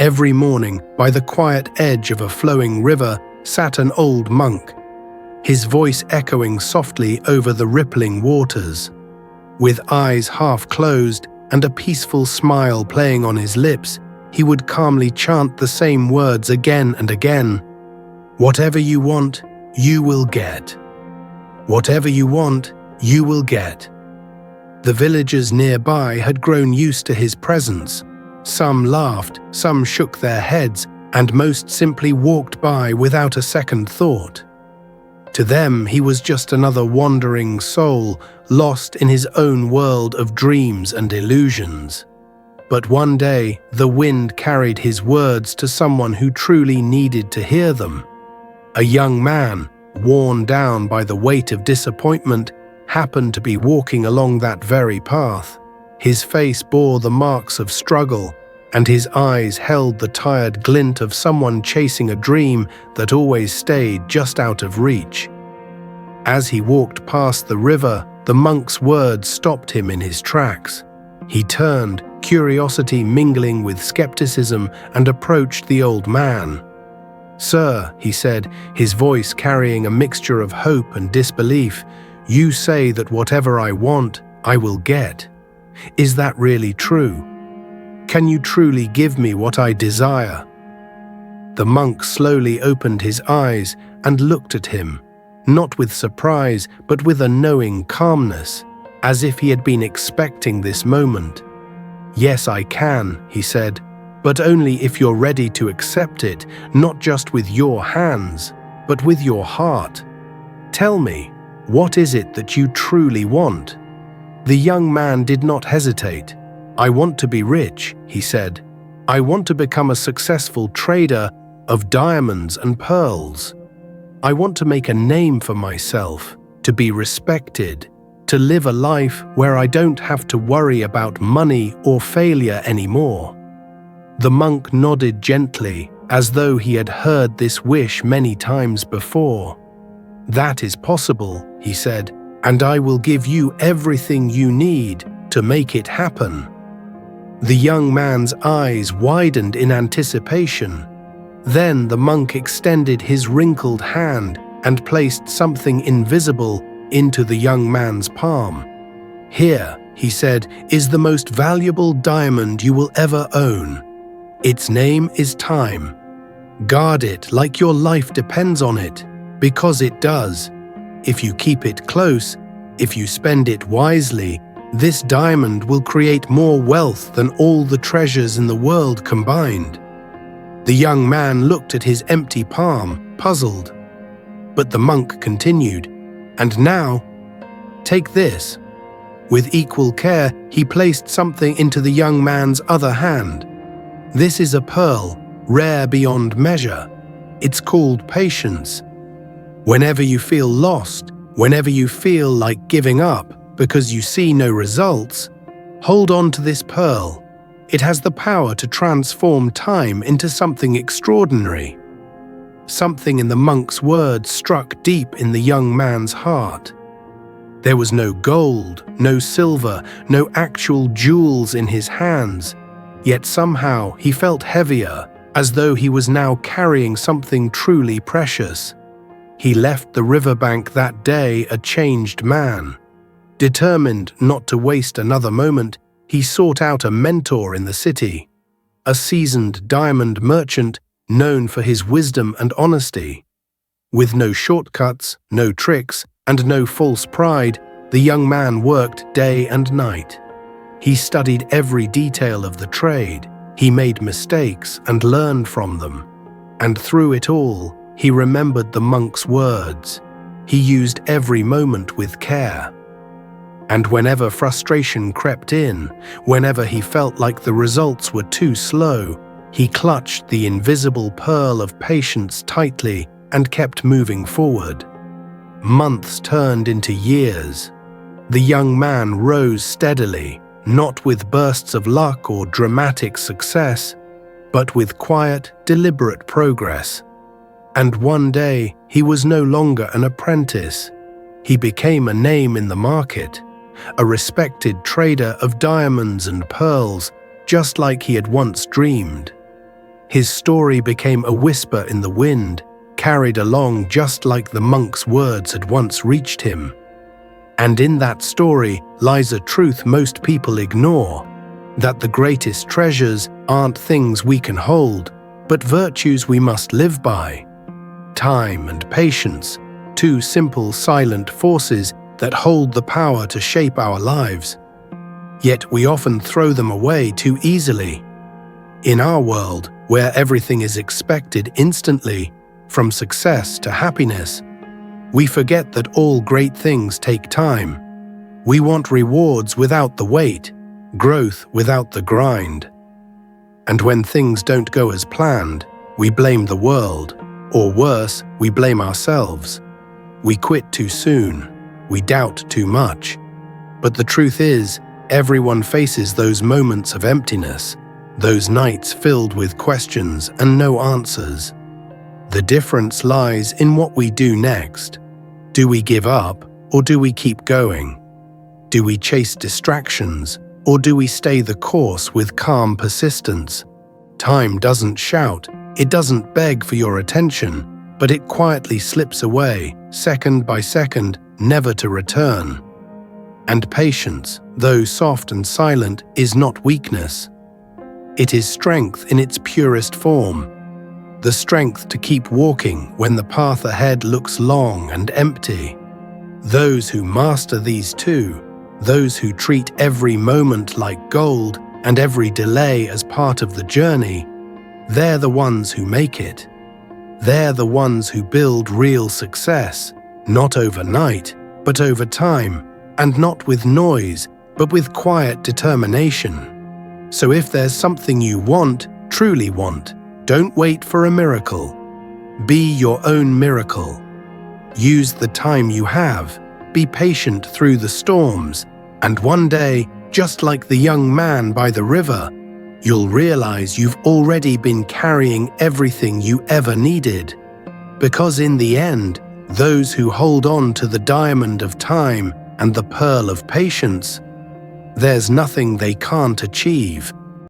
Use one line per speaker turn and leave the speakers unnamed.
Every morning, by the quiet edge of a flowing river, sat an old monk, his voice echoing softly over the rippling waters. With eyes half closed and a peaceful smile playing on his lips, he would calmly chant the same words again and again. "Whatever you want, you will get. Whatever you want, you will get." The villagers nearby had grown used to his presence. Some laughed, some shook their heads, and most simply walked by without a second thought. To them, he was just another wandering soul, lost in his own world of dreams and illusions. But one day, the wind carried his words to someone who truly needed to hear them. A young man, worn down by the weight of disappointment, happened to be walking along that very path. His face bore the marks of struggle, and his eyes held the tired glint of someone chasing a dream that always stayed just out of reach. As he walked past the river, the monk's words stopped him in his tracks. He turned, curiosity mingling with skepticism, and approached the old man. "Sir," he said, his voice carrying a mixture of hope and disbelief, "you say that whatever I want, I will get. Is that really true? Can you truly give me what I desire?" The monk slowly opened his eyes and looked at him, not with surprise, but with a knowing calmness, as if he had been expecting this moment. "Yes, I can," he said, "but only if you're ready to accept it, not just with your hands, but with your heart. Tell me, what is it that you truly want?" The young man did not hesitate. "I want to be rich," he said. "I want to become a successful trader of diamonds and pearls. I want to make a name for myself, to be respected, to live a life where I don't have to worry about money or failure anymore." The monk nodded gently, as though he had heard this wish many times before. "That is possible," he said, "and I will give you everything you need to make it happen." The young man's eyes widened in anticipation. Then the monk extended his wrinkled hand and placed something invisible into the young man's palm. "Here," he said, "is the most valuable diamond you will ever own. Its name is time. Guard it like your life depends on it, because it does. If you keep it close, if you spend it wisely, this diamond will create more wealth than all the treasures in the world combined." The young man looked at his empty palm, puzzled. But the monk continued, "And now, take this." With equal care, he placed something into the young man's other hand. "This is a pearl, rare beyond measure. It's called patience. Whenever you feel lost, whenever you feel like giving up because you see no results, hold on to this pearl. It has the power to transform time into something extraordinary." Something in the monk's words struck deep in the young man's heart. There was no gold, no silver, no actual jewels in his hands, yet somehow he felt heavier, as though he was now carrying something truly precious. He left the riverbank that day a changed man. Determined not to waste another moment, he sought out a mentor in the city, a seasoned diamond merchant known for his wisdom and honesty. With no shortcuts, no tricks, and no false pride, the young man worked day and night. He studied every detail of the trade, he made mistakes and learned from them. And through it all, he remembered the monk's words. He used every moment with care. And whenever frustration crept in, whenever he felt like the results were too slow, he clutched the invisible pearl of patience tightly and kept moving forward. Months turned into years. The young man rose steadily, not with bursts of luck or dramatic success, but with quiet, deliberate progress. And one day, he was no longer an apprentice. He became a name in the market, a respected trader of diamonds and pearls, just like he had once dreamed. His story became a whisper in the wind, carried along just like the monk's words had once reached him. And in that story lies a truth most people ignore, that the greatest treasures aren't things we can hold, but virtues we must live by. Time and patience, two simple silent forces that hold the power to shape our lives. Yet we often throw them away too easily. In our world, where everything is expected instantly, from success to happiness, we forget that all great things take time. We want rewards without the wait, growth without the grind. And when things don't go as planned, we blame the world, or worse, we blame ourselves. We quit too soon, we doubt too much. But the truth is, everyone faces those moments of emptiness, those nights filled with questions and no answers. The difference lies in what we do next. Do we give up, or do we keep going? Do we chase distractions, or do we stay the course with calm persistence? Time doesn't shout, it doesn't beg for your attention, but it quietly slips away, second by second, never to return. And patience, though soft and silent, is not weakness. It is strength in its purest form. The strength to keep walking when the path ahead looks long and empty. Those who master these two, those who treat every moment like gold and every delay as part of the journey, they're the ones who make it. They're the ones who build real success, not overnight, but over time, and not with noise, but with quiet determination. So if there's something you want, truly want, don't wait for a miracle. Be your own miracle. Use the time you have, be patient through the storms, and one day, just like the young man by the river, you'll realize you've already been carrying everything you ever needed. Because in the end, those who hold on to the diamond of time and the pearl of patience, there's nothing they can't achieve.